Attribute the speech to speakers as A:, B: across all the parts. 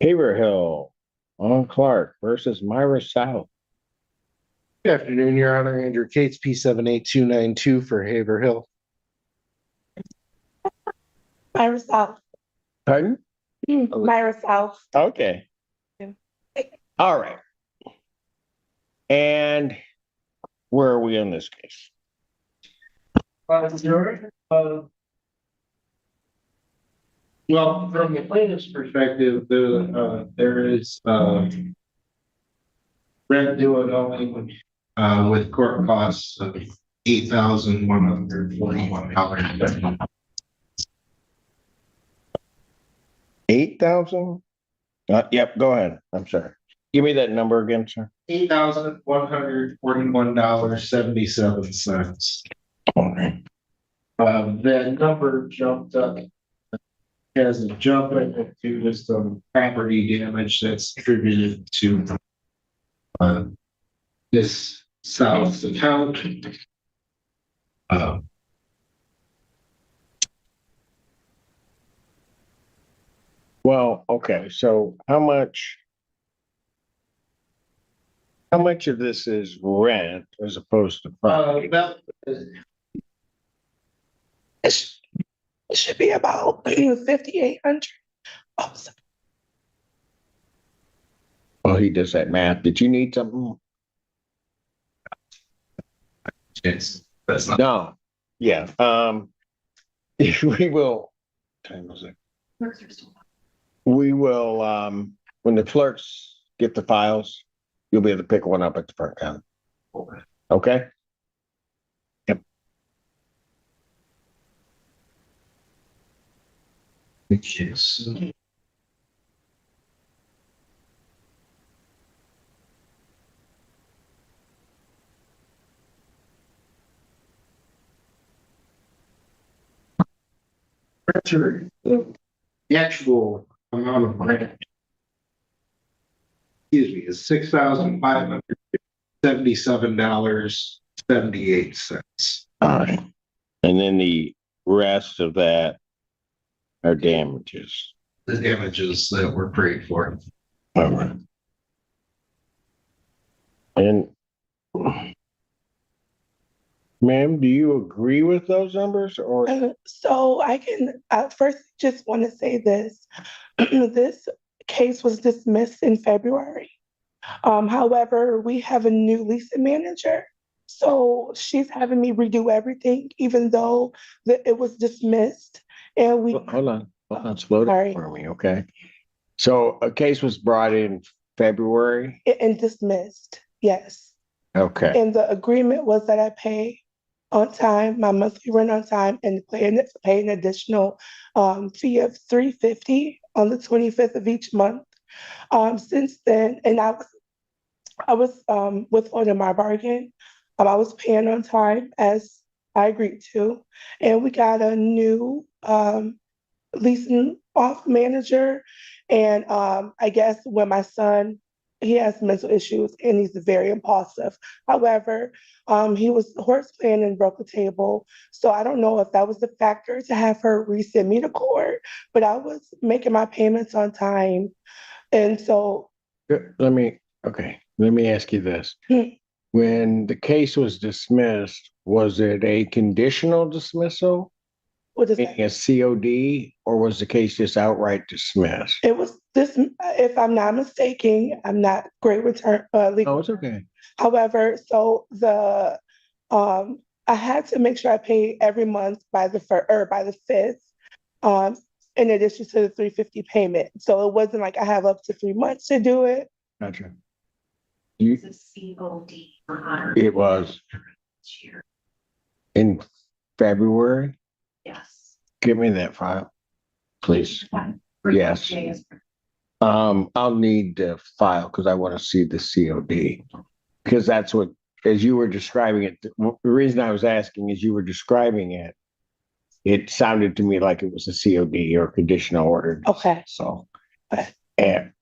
A: Haverhill on Clark versus Myra South.
B: Good afternoon, Your Honor. Andrew Cates, P78292 for Haverhill.
C: Myra South.
A: Pardon?
C: Myra South.
A: Okay. All right. And where are we in this case?
B: Well, from the plaintiff's perspective, there is rent due and owing with court costs of $8,141.
A: 8,000? Yep, go ahead. I'm sorry. Give me that number again, sir.
B: $8,141.77.
A: All right.
B: That number jumped up as a jump due to some property damage that's attributed to this South account.
A: Well, okay. So how much of this is rent as opposed to property?
C: It should be about 5,800. Oh, sorry.
A: Well, he does that math. Did you need something?
B: Yes, that's not.
A: No. Yeah. We will. Time was it? We will. When the clerks get the files, you'll be able to pick one up at the front counter. Okay. Yep.
B: Yes. The actual amount of rent, is $6,577.78.
A: All right. And then the rest of that are damages.
B: The damages that were paid for.
A: All right. And ma'am, do you agree with those numbers or?
C: So I first just want to say this. This case was dismissed in February. However, we have a new leasing manager. So she's having me redo everything, even though it was dismissed. And we
A: Hold on, slow down
C: Sorry.
A: for me, okay? So a case was brought in February.
C: and dismissed, yes.
A: Okay.
C: And the agreement was that I pay on time, my monthly rent on time, and pay an additional fee of $350 on the 25th of each month. Since then, and I was withholding my bargain. I was paying on time as I agreed to, and we got a new leasing off manager. And I guess when my son, he has mental issues and he's very impulsive. However, he was horse playing and broke a table. So I don't know if that was the factor to have her resend me to court, but I was making my payments on time. And so
A: Let me ask you this. When the case was dismissed, was it a conditional dismissal,
C: what is
A: meaning
C: that?
A: a COD, or was the case just outright dismissed?
C: It was this, if I'm not mistaken, I'm not great with legal.
A: Oh, it's okay.
C: However, so I had to make sure I pay every month by the by the 5th, in addition to the $350 payment. So it wasn't like I have up to 3 months to do it.
A: Gotcha.
D: It's a COD for honor.
A: It was
D: This year.
A: in February.
D: Yes.
A: Give me that file, please. Yes.
D: Yes.
A: I'll need the file because I want to see the COD, because that's what, as you were describing it, the reason I was asking is you were describing it, it sounded to me like it was a COD or conditional order.
C: Okay.
A: So,
C: Okay.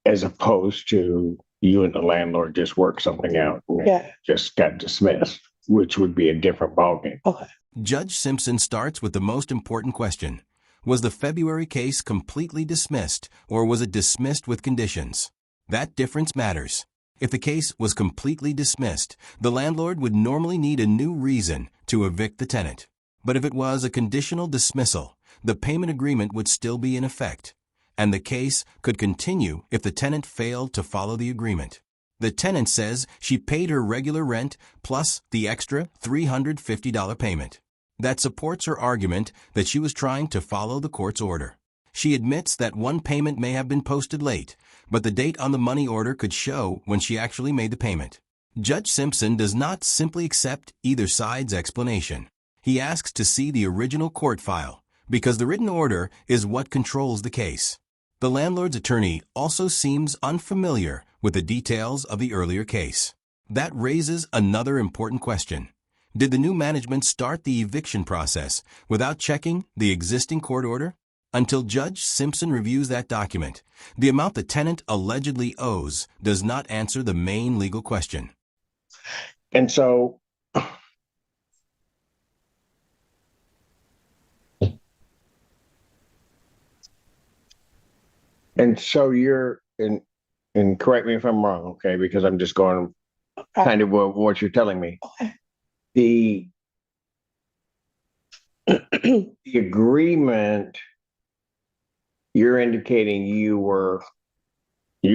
A: as opposed to you and the landlord just worked something out and
C: Yeah.
A: just got dismissed, which would be a different ballgame.
C: Okay.
E: Judge Simpson starts with the most important question. Was the February case completely dismissed, or was it dismissed with conditions? That difference matters. If the case was completely dismissed, the landlord would normally need a new reason to evict the tenant. But if it was a conditional dismissal, the payment agreement would still be in effect, and the case could continue if the tenant failed to follow the agreement. The tenant says she paid her regular rent plus the extra $350 payment. That supports her argument that she was trying to follow the court's order. She admits that one payment may have been posted late, but the date on the money order could show when she actually made the payment. Judge Simpson does not simply accept either side's explanation. He asks to see the original court file, because the written order is what controls the case. The landlord's attorney also seems unfamiliar with the details of the earlier case. That raises another important question. Did the new management start the eviction process without checking the existing court order? Until Judge Simpson reviews that document, the amount the tenant allegedly owes does not answer the main legal question.
A: And so you're and correct me if I'm wrong, okay, because I'm just going kind of what you're telling me.
C: Okay.
A: The the agreement, you're indicating you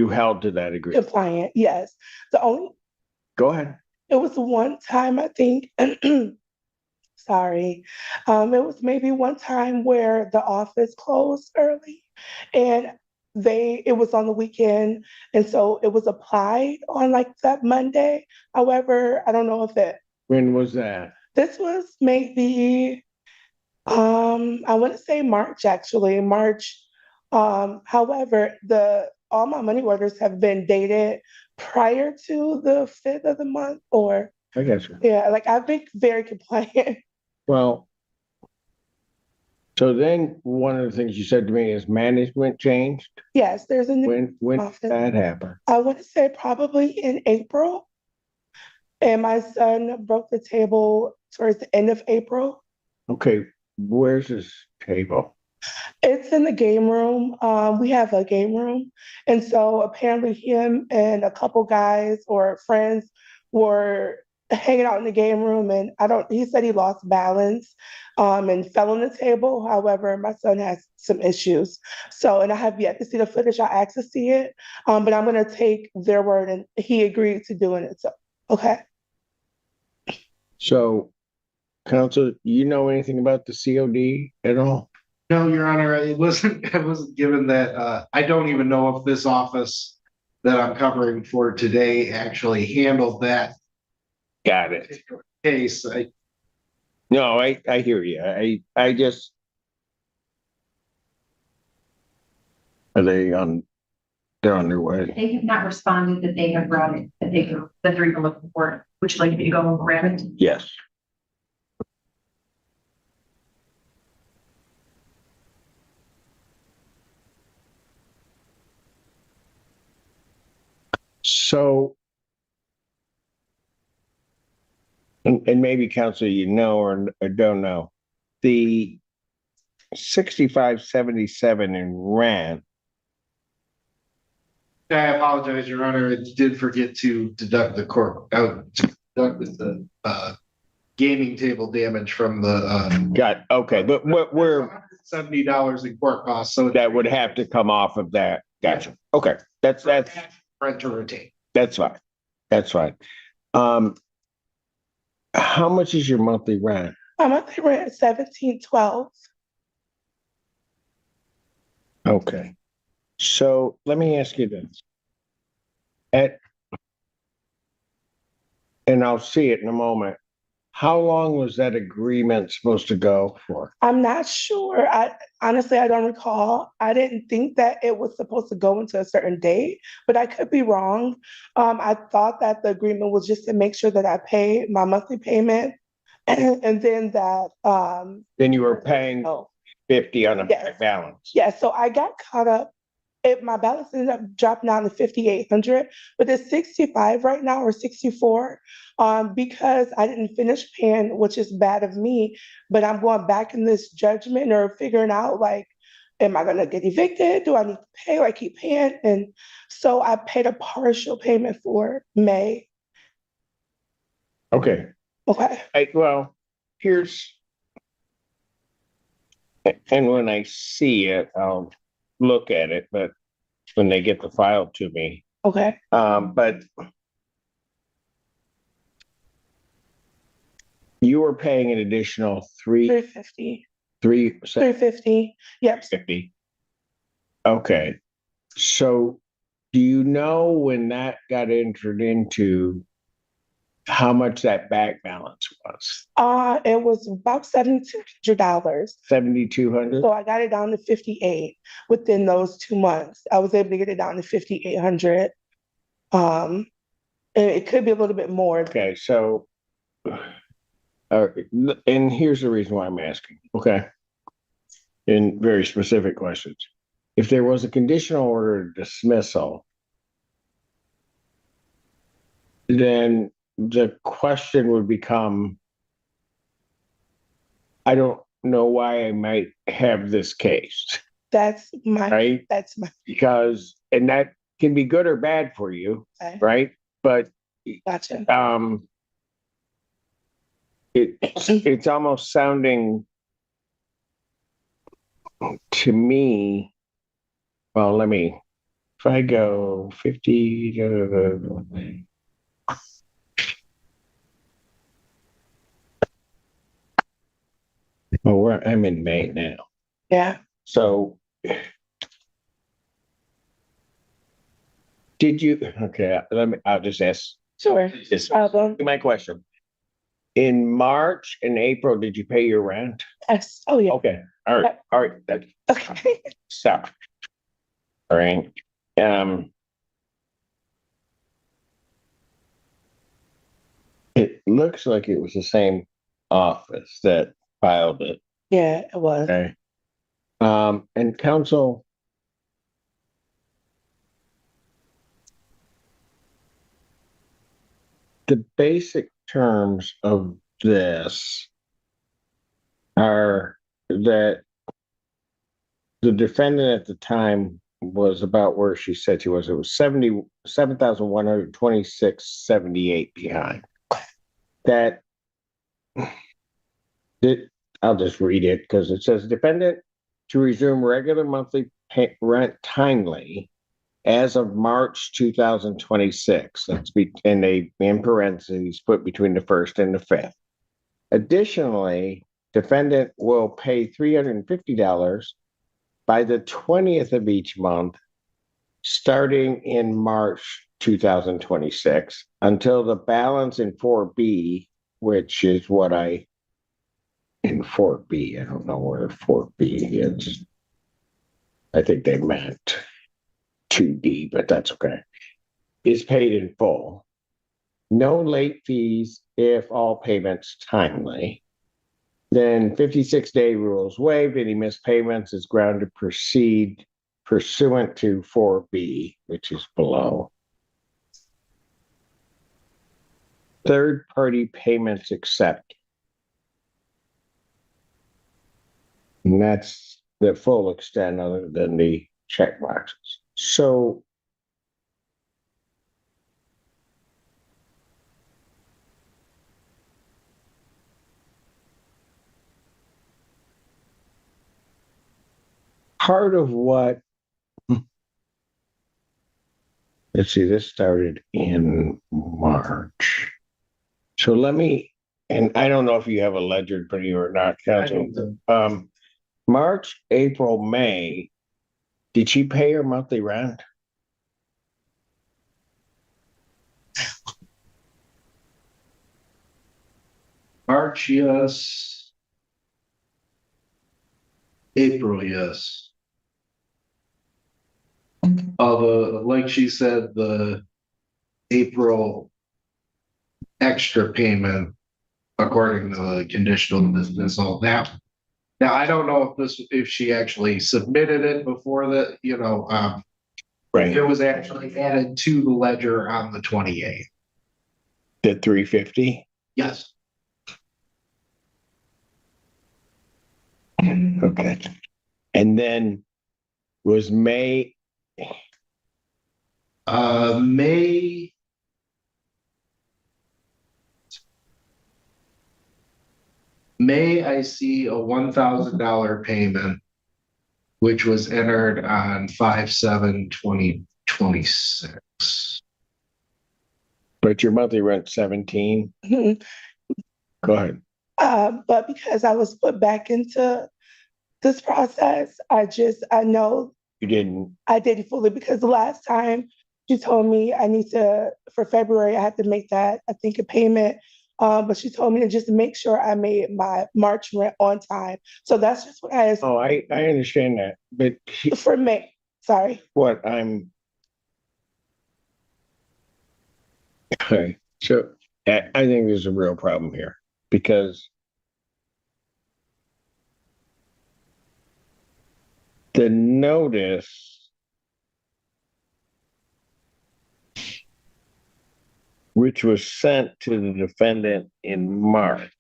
A: held to that agreement.
C: Compliant, yes.
A: Go ahead.
C: It was one time, I think, sorry. It was maybe one time where the office closed early and it was on the weekend. And so it was applied on like that Monday. However, I don't know if
A: When was that?
C: this was maybe, I want to say March, actually, March. However, all my money orders have been dated prior to the 5th of the month, or
A: I guess.
C: yeah, like I've been very compliant.
A: Well, so then one of the things you said to me is management changed.
C: Yes, there's a new
A: When did
C: office.
A: that happen?
C: I want to say probably in April, and my son broke the table towards the end of April.
A: Okay, where's this table?
C: It's in the game room. We have a game room. And so apparently him and a couple guys or friends were hanging out in the game room, and he said he lost balance and fell on the table. However, my son has some issues. So, and I have yet to see the footage. I asked to see it, but I'm going to take their word, and he agreed to doing it. So, okay.
A: So, counsel, you know anything about the COD at all?
B: No, Your Honor, I wasn't given that. I don't even know if this office that I'm covering for today actually handled that
A: Got it.
B: case.
A: No, I hear you. I just, they're on their way.
D: They have not responded that they have brought it, that they're even looking for it. Would you like me to go and grab it?
A: Yes. So, and maybe counsel, you know, or don't know, the 6577 in rent.
B: I apologize, Your Honor. I did forget to deduct the gaming table damage from the
A: Okay, but we're
B: $70 in court costs, so
A: that would have to come off of that. Gotcha. Okay, that's
B: rent to retain.
A: that's fine. That's fine. How much is your monthly rent?
C: My monthly rent is $17.12.
A: Okay. So let me ask you this. And I'll see it in a moment. How long was that agreement supposed to go for?
C: I'm not sure. Honestly, I don't recall. I didn't think that it was supposed to go into a certain date, but I could be wrong. I thought that the agreement was just to make sure that I pay my monthly payment, and then that.
A: Then you were paying 50 on a
C: Yes.
A: balance.
C: Yeah, so I got caught up My balance ended up dropping down to 5,800, but it's 65 right now or 64. Because I didn't finish paying, which is bad of me, but I'm going back in this judgment or figuring out like, am I gonna get evicted? Do I need to pay or I keep paying? And so I paid a partial payment for May.
A: Okay,
C: Okay.
A: well, here's. And when I see it, I'll look at it, but when they get the file to me,
C: Okay.
A: but. You were paying an additional
C: 350. 350. Yep.
A: 50. Okay, so do you know when that got entered into how much that back balance was?
C: It was about $7,200.
A: 7,200?
C: So I got it down to 58 within those 2 months. I was able to get it down to 5,800. And it could be a little bit more.
A: Okay, so and here's the reason why I'm asking, okay? In very specific questions. If there was a conditional order dismissal, then the question would become, I don't know why I might have this case,
C: That's my,
A: right?
C: that's my,
A: Because, and that can be good or bad for you,
C: okay.
A: right? But
C: Gotcha.
A: it's almost sounding to me, well, if I go 50, I'm in May now.
C: Yeah.
A: So did you, okay, I'll just ask
C: Sure.
A: this,
C: Problem.
A: my question. In March and April, did you pay your rent?
C: Yes. Oh yeah.
A: Okay, all right, that's
C: Okay.
A: stop. All right. It looks like it was the same office that filed it.
C: Yeah, it was.
A: Okay. And counsel, the basic terms of this are that the defendant at the time was about where she said she was. It was 77,126.78 behind. That I'll just read it because it says defendant to resume regular monthly rent timely as of March 2026. That's and they in parentheses put between the 1st and the 5th. Additionally, defendant will pay $350 by the 20th of each month, starting in March 2026, until the balance in 4B, which is what in 4B, I don't know where 4B is. I think they meant 2D, but that's okay, is paid in full. No late fees if all payments timely. Then 56-day rules waived. Any missed payments is ground to proceed pursuant to 4B, which is below. Third-party payments accepted. And that's the full extent other than the check boxes. So part of what, let's see, this started in March. So and I don't know if you have a ledger for you or not, counsel. March, April, May, did she pay her monthly rent?
B: March, yes. April, yes. Although, like she said, the April extra payment, according to the conditional dismissal. Now I don't know if she actually submitted it before that, It was actually added to the ledger on the 28th.
A: The 350?
B: Yes.
A: Okay. And then was May,
B: May, I see a $1,000 payment, which was entered on 5/7/2026.
A: but your monthly rent 17?
C: Mhm.
A: Go ahead.
C: But because I was put back into this process, I know
A: You didn't,
C: I didn't fully, because the last time she told me for February, I had to make that, I think, a payment. But she told me to just make sure I made my March rent on time. So that's just what I,
A: oh, I understand that, but
C: for May, sorry.
A: what I'm. Okay, so I think there's a real problem here because the notice, which was sent to the defendant in March,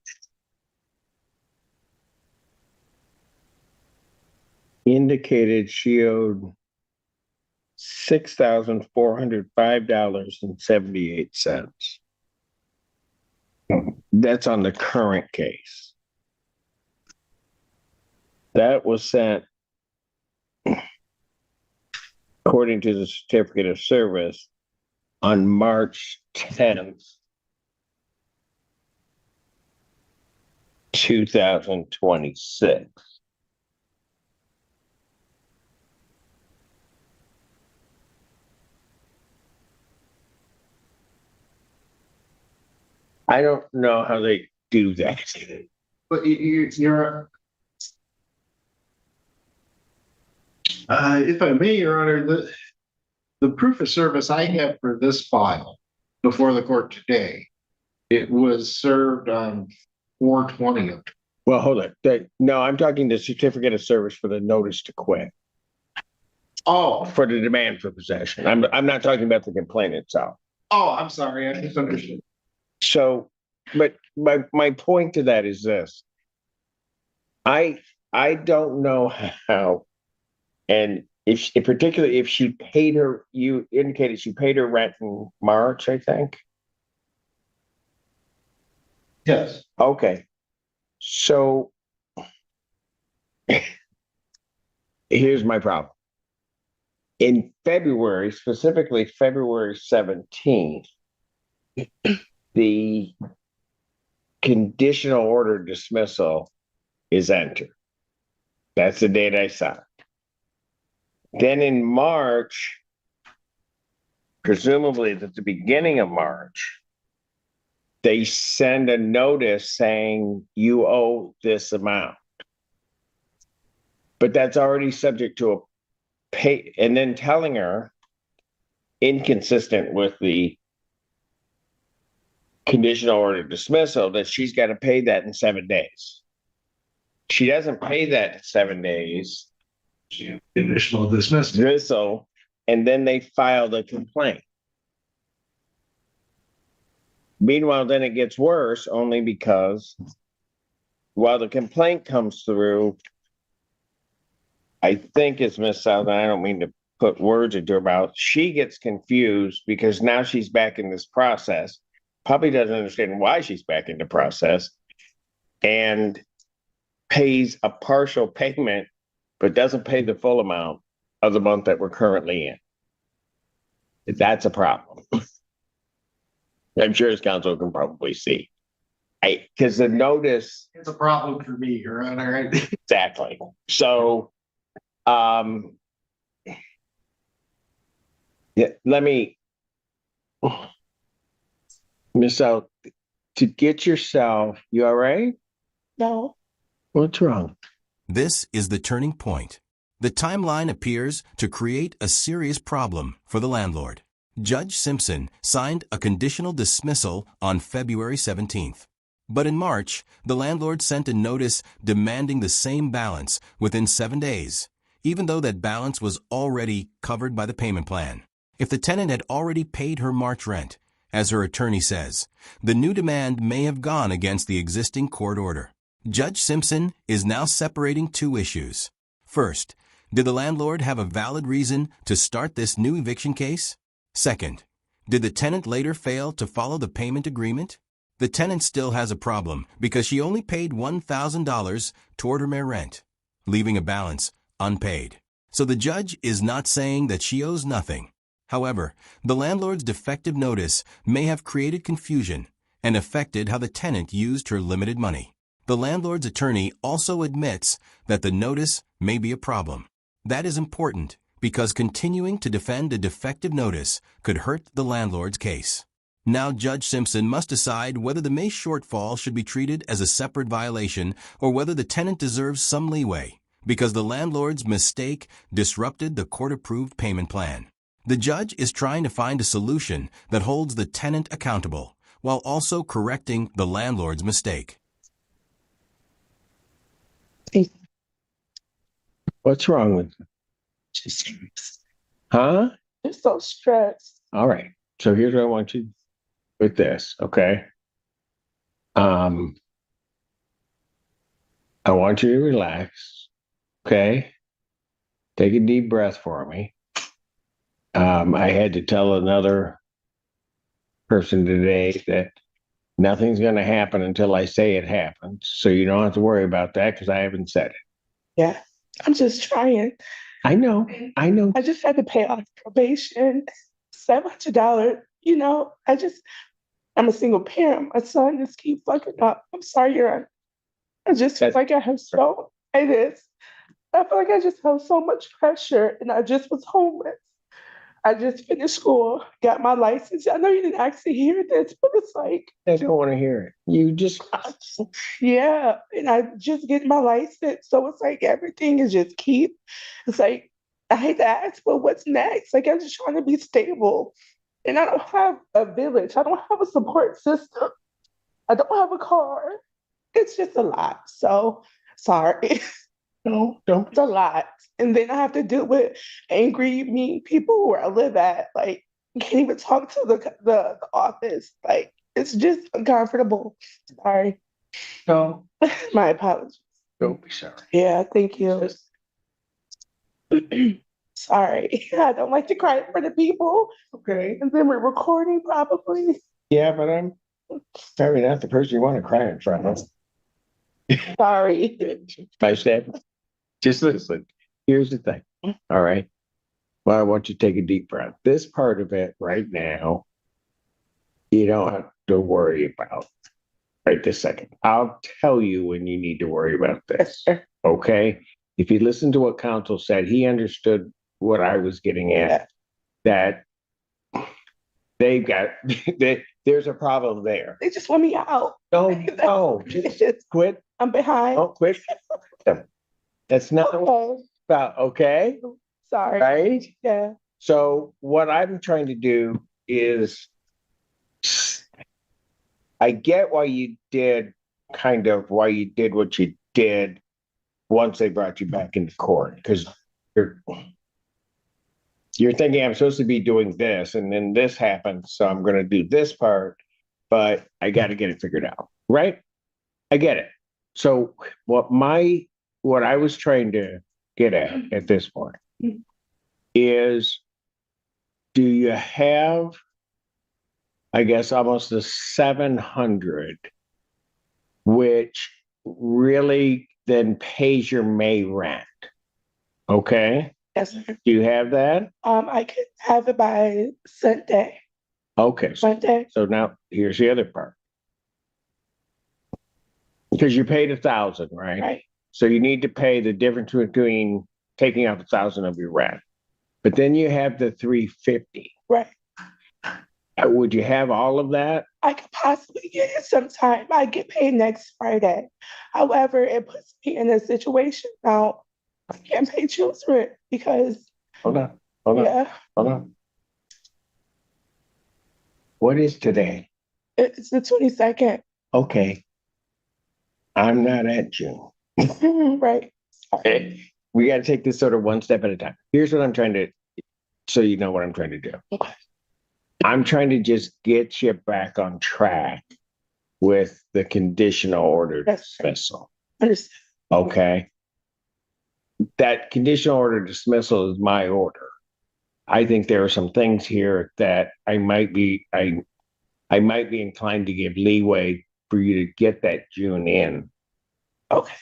A: indicated she owed $6,405.78. That's on the current case. That was sent, according to the certificate of service, on March 10th, 2026. I don't know how they do that.
B: But you're, if I may, Your Honor, the proof of service I have for this file before the court today, it was served on 4/20.
A: Well, hold on. No, I'm talking the certificate of service for the notice to quit,
B: Oh,
A: for the demand for possession. I'm not talking about the complaint itself.
B: I'm sorry, I misunderstood.
A: So, but my point to that is this. I don't know how, and particularly if she paid her, you indicated she paid her rent in March, I think.
B: Yes.
A: Okay. So here's my problem. In February, specifically February 17th, the conditional order dismissal is entered. That's the date I saw. Then in March, presumably at the beginning of March, they send a notice saying you owe this amount. But that's already subject to a pay, and then telling her, inconsistent with the conditional order dismissal, that she's got to pay that in 7 days. She doesn't pay that in 7 days.
B: Conditional dismissal.
A: And then they file the complaint. Meanwhile, then it gets worse only because while the complaint comes through, I think it's Miss South, and I don't mean to put words into her mouth, she gets confused because now she's back in this process, probably doesn't understand why she's back in the process, and pays a partial payment, but doesn't pay the full amount of the month that we're currently in. That's a problem. I'm sure his counsel can probably see. Because the notice.
B: It's a problem for me, Your Honor.
A: Exactly. So, yeah, let me, Miss Out, to get yourself, you all right?
C: No.
A: What's wrong?
E: This is the turning point. The timeline appears to create a serious problem for the landlord. Judge Simpson signed a conditional dismissal on February 17th. But in March, the landlord sent a notice demanding the same balance within 7 days, even though that balance was already covered by the payment plan. If the tenant had already paid her March rent, as her attorney says, the new demand may have gone against the existing court order. Judge Simpson is now separating two issues. First, did the landlord have a valid reason to start this new eviction case? Second, did the tenant later fail to follow the payment agreement? The tenant still has a problem because she only paid $1,000 toward her May rent, leaving a balance unpaid. So the judge is not saying that she owes nothing. However, the landlord's defective notice may have created confusion and affected how the tenant used her limited money. The landlord's attorney also admits that the notice may be a problem. That is important because continuing to defend a defective notice could hurt the landlord's case. Now Judge Simpson must decide whether the May shortfall should be treated as a separate violation or whether the tenant deserves some leeway because the landlord's mistake disrupted the court-approved payment plan. The judge is trying to find a solution that holds the tenant accountable while also correcting the landlord's mistake.
A: What's wrong with you? Huh?
C: Just so stressed.
A: All right. So here's what I want you with this, okay? I want you to relax, okay? Take a deep breath for me. I had to tell another person today that nothing's going to happen until I say it happens. So you don't have to worry about that because I haven't said it.
C: Yeah, I'm just trying.
A: I know.
C: I just had to pay off probation, $700. You know, I'm a single parent. My son just keep fucking up. I'm sorry, Your Honor. I just feel like I have I feel like I just have so much pressure, and I just was homeless. I just finished school, got my license. I know you didn't actually hear this, but it's like,
A: I don't want to hear it. You just,
C: yeah, and I just get my license. So it's like everything is just it's like, I hate to ask, but what's next? Like, I'm just trying to be stable. And I don't have a village. I don't have a support system. I don't have a car. It's just a lot. So sorry.
A: no, don't.
C: It's a lot. And then I have to deal with angry, mean people where I live at. Like, I can't even talk to the office. Like, it's just uncomfortable. Sorry.
A: No,
C: My apologies.
A: don't be sorry.
C: Yeah, thank you. Sorry. I don't like to cry in front of people.
A: Okay.
C: And then we're recording probably.
A: Yeah, but I'm probably not the person you want to cry in front of.
C: Sorry.
A: I said, just listen. Here's the thing. All right. Well, I want you to take a deep breath. This part of it right now, you don't have to worry about right this second. I'll tell you when you need to worry about this. Okay. If you listen to what counsel said, he understood what I was getting at, that they've got, there's a problem there.
C: They just want me out.
A: No, just quit.
C: I'm behind.
A: Don't quit. That's not about, okay?
C: Sorry.
A: Right?
C: Yeah.
A: So what I'm trying to do is, I get why you did what you did once they brought you back into court, because you're thinking I'm supposed to be doing this and then this happens, so I'm going to do this part, but I got to get it figured out, right? I get it. So what I was trying to get at this point is, do you have, I guess, almost a 700, which really then pays your May rent? Okay.
C: Yes, sir.
A: Do you have that?
C: I could have it by Sunday.
A: Okay.
C: Sunday.
A: So now here's the other part. Because you paid 1,000, right?
C: Right.
A: So you need to pay the difference between taking out 1,000 of your rent. But then you have the 350.
C: Right.
A: Would you have all of that?
C: I could possibly get it sometime. I get paid next Friday. However, it puts me in a situation now. I can't pay children's rent because.
A: Hold on.
C: Yeah.
A: Hold on. What is today?
C: It's the 22nd.
A: Okay. I'm not at June.
C: Right.
A: Okay. we got to take this sort of one step at a time. Here's what I'm trying to, so you know what I'm trying to do.
C: Okay.
A: I'm trying to just get you back on track with the conditional order
C: Yes.
A: dismissal.
C: Understood.
A: Okay. That conditional order dismissal is my order. I think there are some things here that I might be inclined to give leeway for you to get that June in.
C: Okay.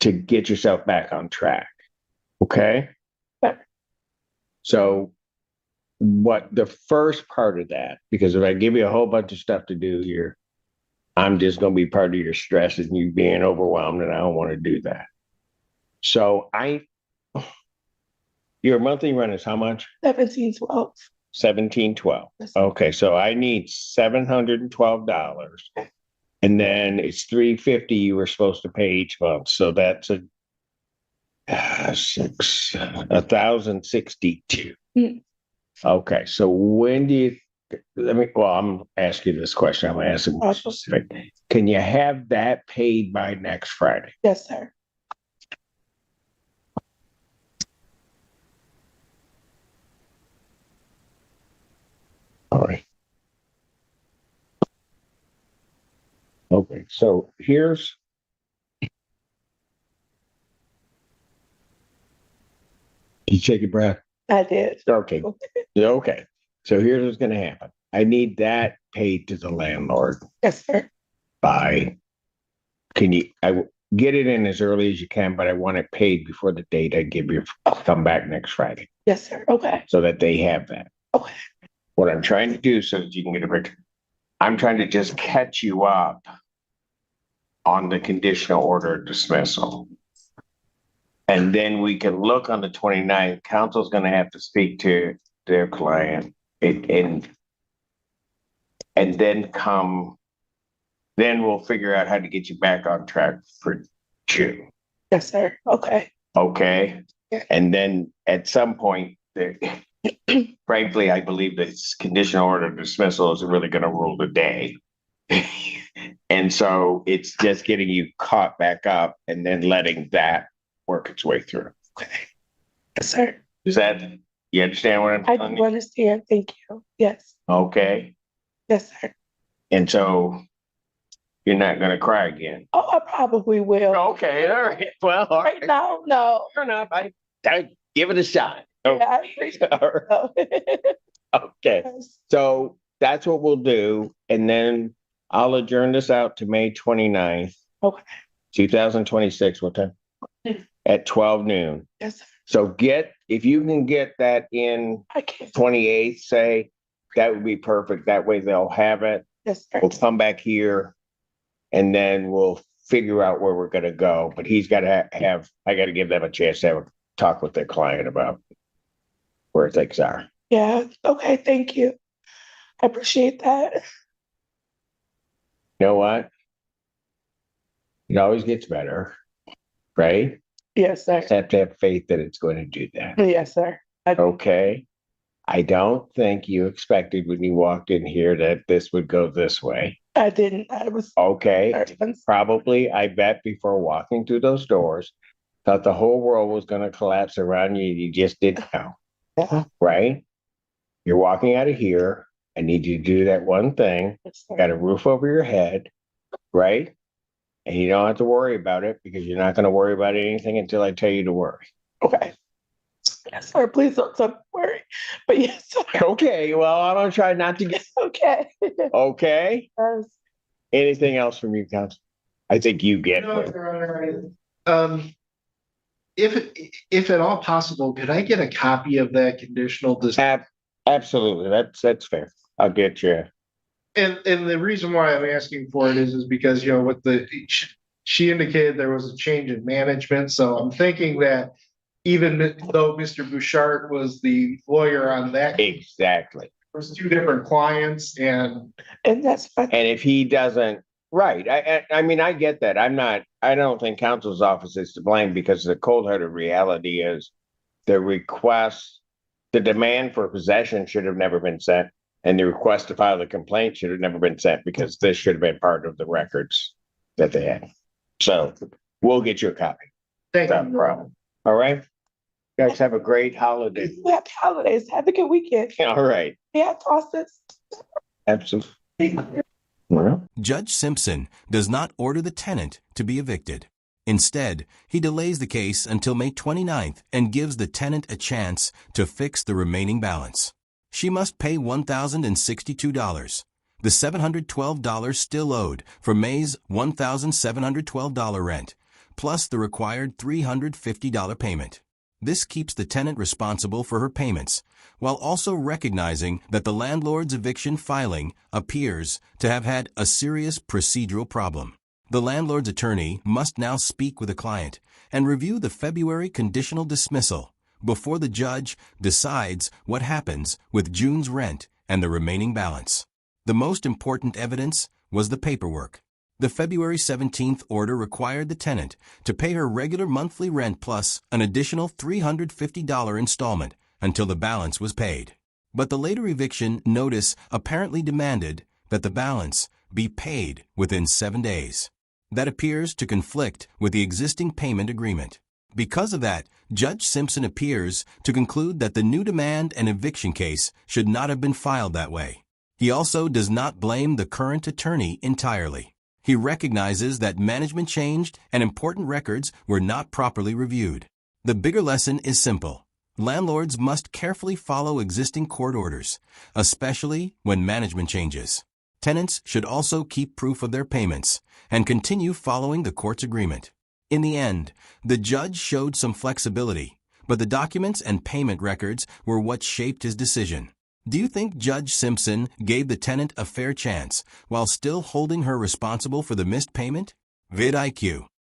A: To get yourself back on track. Okay.
C: Okay.
A: So what the first part of that, because if I give you a whole bunch of stuff to do here, I'm just going to be part of your stress and you being overwhelmed, and I don't want to do that. So your monthly rent is how much?
C: 1712.
A: 1712.
C: Yes.
A: Okay, so I need $712, and then it's $350 you were supposed to pay each month. So that's $1,062.
C: Mm.
A: Okay, so when do you? I'm asking you this question. I'm going to ask you more
C: Awesome.
A: specific. Can you have that paid by next Friday?
C: Yes, sir.
A: All right. Okay, so here's. You take a breath.
C: I did.
A: Okay. Okay. So here's what's going to happen. I need that paid to the landlord
C: Yes, sir.
A: by. I get it in as early as you can, but I want it paid before the date I give you. Come back next Friday.
C: Yes, sir. Okay.
A: So that they have that.
C: Okay.
A: What I'm trying to do so that you can get a picture, I'm trying to just catch you up on the conditional order dismissal. And then we can look on the 29th. Counsel's going to have to speak to their client and then we'll figure out how to get you back on track for June.
C: Yes, sir. Okay.
A: Okay.
C: Yeah.
A: And then at some point, frankly, I believe this conditional order dismissal is really going to rule the day. And so it's just getting you caught back up and then letting that work its way through.
C: Okay. Yes, sir.
A: You understand what I'm
C: I
A: telling
C: do
A: you?
C: understand. Thank you. Yes.
A: Okay.
C: Yes, sir.
A: And so you're not going to cry again.
C: Oh, I probably will.
A: Okay. All right. Well, all
C: Right
A: right.
C: now, no.
A: Fair enough. I give it a shot.
C: Yeah, I appreciate
A: All right.
C: it.
A: Okay.
C: Yes.
A: So that's what we'll do. And then I'll adjourn this out to May 29th.
C: Okay.
A: 2026. What time? At 12 noon.
C: Yes, sir.
A: So if you can get that in
C: I can.
A: 28th, say, that would be perfect. That way they'll have it.
C: Yes, sir.
A: We'll come back here and then we'll figure out where we're going to go. But he's got to I got to give them a chance to have a talk with their client about where things are.
C: Yeah. Okay. Thank you. I appreciate that.
A: You know what? It always gets better, right?
C: Yes, sir.
A: Just have to have faith that it's going to do that.
C: Yes, sir.
A: Okay. I don't think you expected when you walked in here that this would go this way.
C: I didn't. I was
A: Okay. Probably, I bet before walking through those doors, thought the whole world was going to collapse around you. You just didn't know.
C: Yeah.
A: Right? You're walking out of here. I need you to do that one thing.
C: Yes, sir.
A: Got a roof over your head, right? And you don't have to worry about it because you're not going to worry about anything until I tell you to worry.
C: Okay. Yes, sir. Please don't worry. But yes, sir.
A: Okay. Well, I'm going to try not to get.
C: Okay.
A: Okay.
C: Yes.
A: Anything else from you, counsel? I think you get
B: No,
A: it.
B: Your Honor, if at all possible, could I get a copy of that conditional dismissal?
A: Absolutely. That's fair. I'll get you.
B: And the reason why I'm asking for it is because, with she indicated there was a change in management. So I'm thinking that even though Mr. Bouchard was the lawyer on that,
A: Exactly.
B: there's two different clients and
C: that's fine.
A: And if he doesn't, right. I mean, I get that. I don't think counsel's office is to blame because the cold-hearted reality is the demand for possession should have never been sent. And the request to file the complaint should have never been sent because this should have been part of the records that they had. So we'll get you a copy.
B: thank
A: No
B: you.
A: problem. All right. Guys have a great holiday.
C: Happy holidays. Have a good weekend.
A: All right.
C: Yeah, Tosses.
A: Absolutely. Well,
E: Judge Simpson does not order the tenant to be evicted. Instead, he delays the case until May 29th and gives the tenant a chance to fix the remaining balance. She must pay $1,062, the $712 still owed for May's $1,712 rent, plus the required $350 payment. This keeps the tenant responsible for her payments, while also recognizing that the landlord's eviction filing appears to have had a serious procedural problem. The landlord's attorney must now speak with the client and review the February conditional dismissal before the judge decides what happens with June's rent and the remaining balance. The most important evidence was the paperwork. The February 17th order required the tenant to pay her regular monthly rent plus an additional $350 installment until the balance was paid. But the later eviction notice apparently demanded that the balance be paid within 7 days. That appears to conflict with the existing payment agreement. Because of that, Judge Simpson appears to conclude that the new demand and eviction case should not have been filed that way. He also does not blame the current attorney entirely. He recognizes that management changed and important records were not properly reviewed. The bigger lesson is simple. Landlords must carefully follow existing court orders, especially when management changes. Tenants should also keep proof of their payments and continue following the court's agreement. In the end, the judge showed some flexibility, but the documents and payment records were what shaped his decision. Do you think Judge Simpson gave the tenant a fair chance while still holding her responsible for the missed payment? vidIQ.